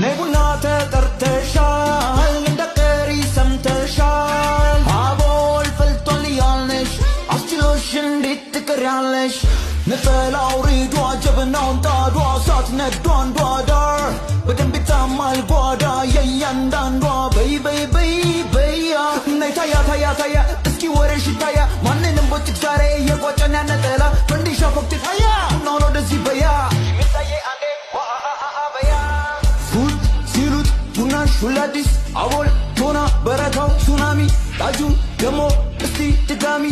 ነቡና ተጠርተሻል እንደቀሪ ሰምተሻል አቦል ፈልቷል ያልነሽ አስችሎሽ እንዴት ትቀሪያለሽ ነጠላው ሪዷ ጀበናውን ጣዷ እሳት ነዷ አንዷ ዳር በደንብ ይታማል ጓዳ የእያንዳንዷ በይ በይ በይ በያ ነይ ታያ ታያ ታያ እስኪ ወሬሽ ይታያ ማንንም ቦጭቅ ዛሬ የቋጨና ነጠላ ፈንዲሻ ፎክት ታያ ቡናውን ወደዚህ በያ ሹላዲስ አቦል ቶና በረታው ሱናሚ ታጁ ደሞ እስቲ ድጋሚ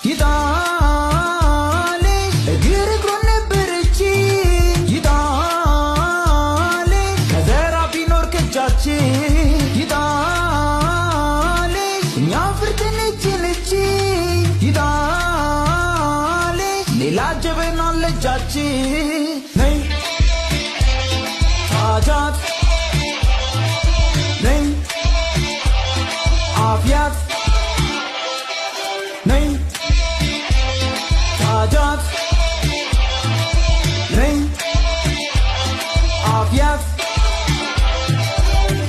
ይጣሌ እግር እግሮን ነበረች ይጣሌ ከዘራ ቢኖር ከጃችን ይጣሌ እኛ ፍርድን እችልች ይጣሌ ሌላ ጀበና ለጃችን ነይ Ajat Name Afiat Name Ajat Name Afiat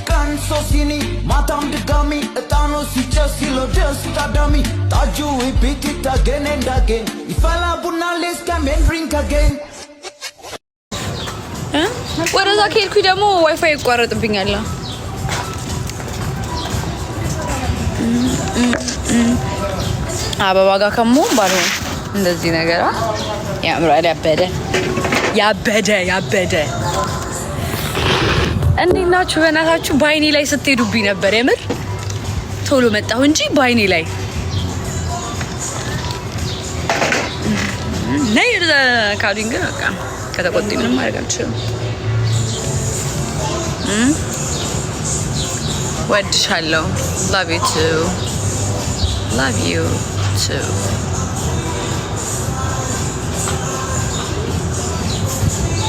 Kan sosini matam degami etano sicha silo just adami taju we beat it again and again ifala bunna let's come and drink again ወረዛ ከሄድኩ ደግሞ ዋይፋይ ይቋረጥብኛል አበባ ጋር ከመሆን ባልሆን እንደዚህ ነገር ያምራል ያበደ እንዴት ናችሁ በእናታችሁ ባይኔ ላይ ስትሄዱብኝ ነበር የምር ቶሎ መጣሁ እንጂ ባይኔ ላይ ነይ ካሉኝ ግን በቃ ከተቆጣኝ ምንም ማድረግ አልችልም ወድሻለሁ love you too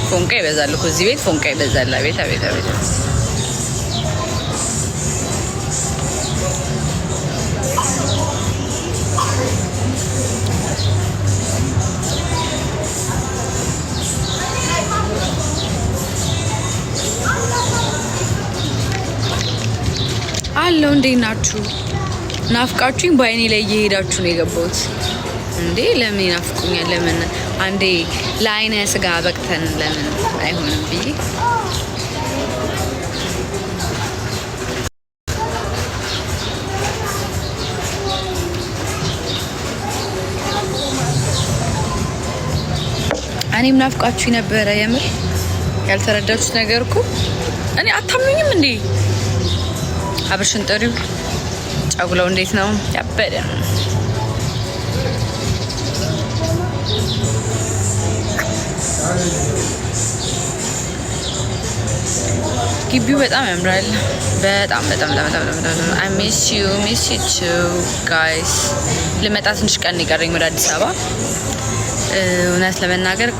ፎንቃ ይበዛል እኮ እዚህ ቤት ፎንቃ ይበዛል አቤት አለው እንዴት ናችሁ ናፍቃችሁኝ ባይኔ ላይ እየሄዳችሁ ነው የገባሁት እንዴ ለምን ናፍቁኛል ለምን አንዴ ለአይነ ስጋ በቅተን ለምን አይሆንም ብዬ እኔም ናፍቃችሁኝ ነበረ የምር ያልተረዳችሁት ነገር እኮ እኔ አታምኑኝም እንዴ አብርሽን ጥሪው ጫጉላው እንዴት ነው ያበደ ግቢው በጣም ያምራል በጣም I miss you too guys ልመጣ ትንሽ ቀን ይቀረኝ ወደ አዲስ አበባ እውነት ለመናገር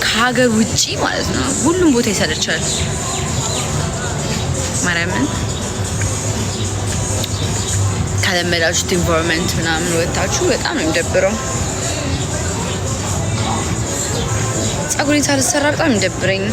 ከሀገር ውጪ ማለት ነው ሁሉም ቦታ ይሰለቻል ማርያምን ካለመዳችሁት ኢንቫይሮንመንት ምናምን ወጣችሁ በጣም ነው የሚደብረው ጸጉሬን ሳልሰራ በጣም የሚደብረኝ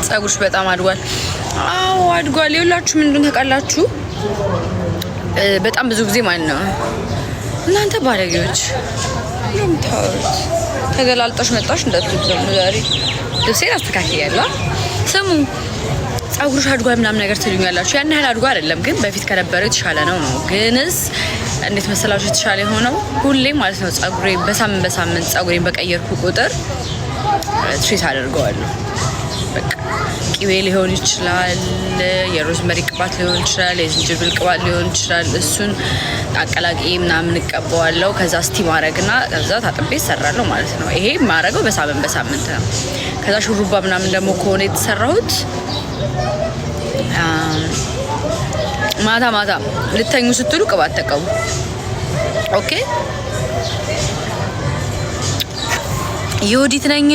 ጸጉርሽ በጣም አድጓል አዎ አድጓል ይኸውላችሁ ምን እንደሆነ ታውቃላችሁ በጣም ብዙ ጊዜ ማለት ነው እናንተ ባለጌዎች ለምታውቁት ተገላልጣሽ መጣሽ እንዳትሉም ዛሬ ልብሴን አስተካክያለሁ ስሙ ጸጉርሽ አድጓል ምናምን ነገር ትሉኛላችሁ ያን ያህል አድጓ አይደለም ግን በፊት ከነበረው የተሻለ ነው ግንስ እንዴት መሰላችሁ የተሻለ ሆነው ሁሌ ማለት ነው ጸጉሬ በሳምንት ጸጉሬን በቀየርኩ ቁጥር ትሪት አደርገዋለሁ በቃ ቅቤ ሊሆን ይችላል የሮዝመሪ ቅባት ሊሆን ይችላል የዝንጅብል ቅባት ሊሆን ይችላል እሱን አቀላቅዬ ምናምን እቀባዋለሁ ከዛ ስቲም አረግና ከዛ ታጥቤ እሰራለሁ ማለት ነው ይሄ ማረገው በሳምንት ነው ከዛ ሹሩባ ምናምን ደግሞ ከሆነ የተሰራሁት ማታ ልተኙ ስትሉ ቅባት ተቀቡ ኦኬ የወዲት ነኝ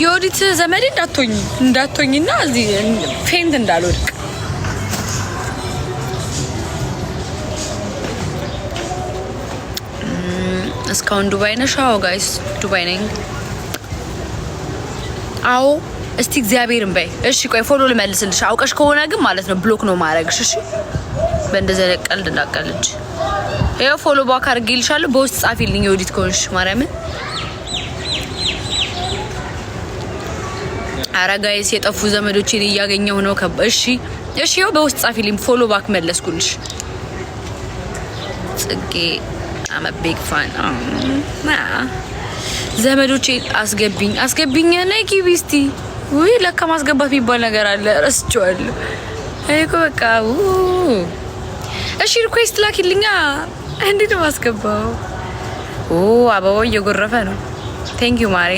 የወዲት ዘመድ እንዳትሆኝና እዚህ ፌንት እንዳልወድቅ እስካሁን ዱባይ ነሽ? አዎ ጋይስ ዱባይ ነኝ። አዎ እስቲ እግዚአብሔርን በይ እሺ። ቆይ ፎሎ ልመልስልሽ። አውቀሽ ከሆነ ግን ማለት ነው ብሎክ ነው ማድረግሽ። እሺ በእንደዚህ አይነት ቀልድ እንዳቀልጅ። ይኸው ፎሎ ባክ አድርጌልሻለሁ። በውስጥ ጻፊልኝ የወዲት ከሆንሽ ማርያምን። ኧረ ጋይስ የጠፉ ዘመዶቼን እያገኘሁ ነው። እሺ ይኸው በውስጥ ጻፊልኝ። ፎሎ ባክ መለስኩልሽ። ጽጌ I'm a big fan. ዘመዶቼ አስገቢኝ ነይ ግቢ እስቲ። ውይ ለካ ማስገባት የሚባል ነገር አለ፣ ረስቼዋለሁ እኮ በቃ። እሺ ሪኩዌስት ላኪልኛ። እንዴት ነው ማስገባው? አበባው እየጎረፈ ነው። ቴንክ ዩ ማሪ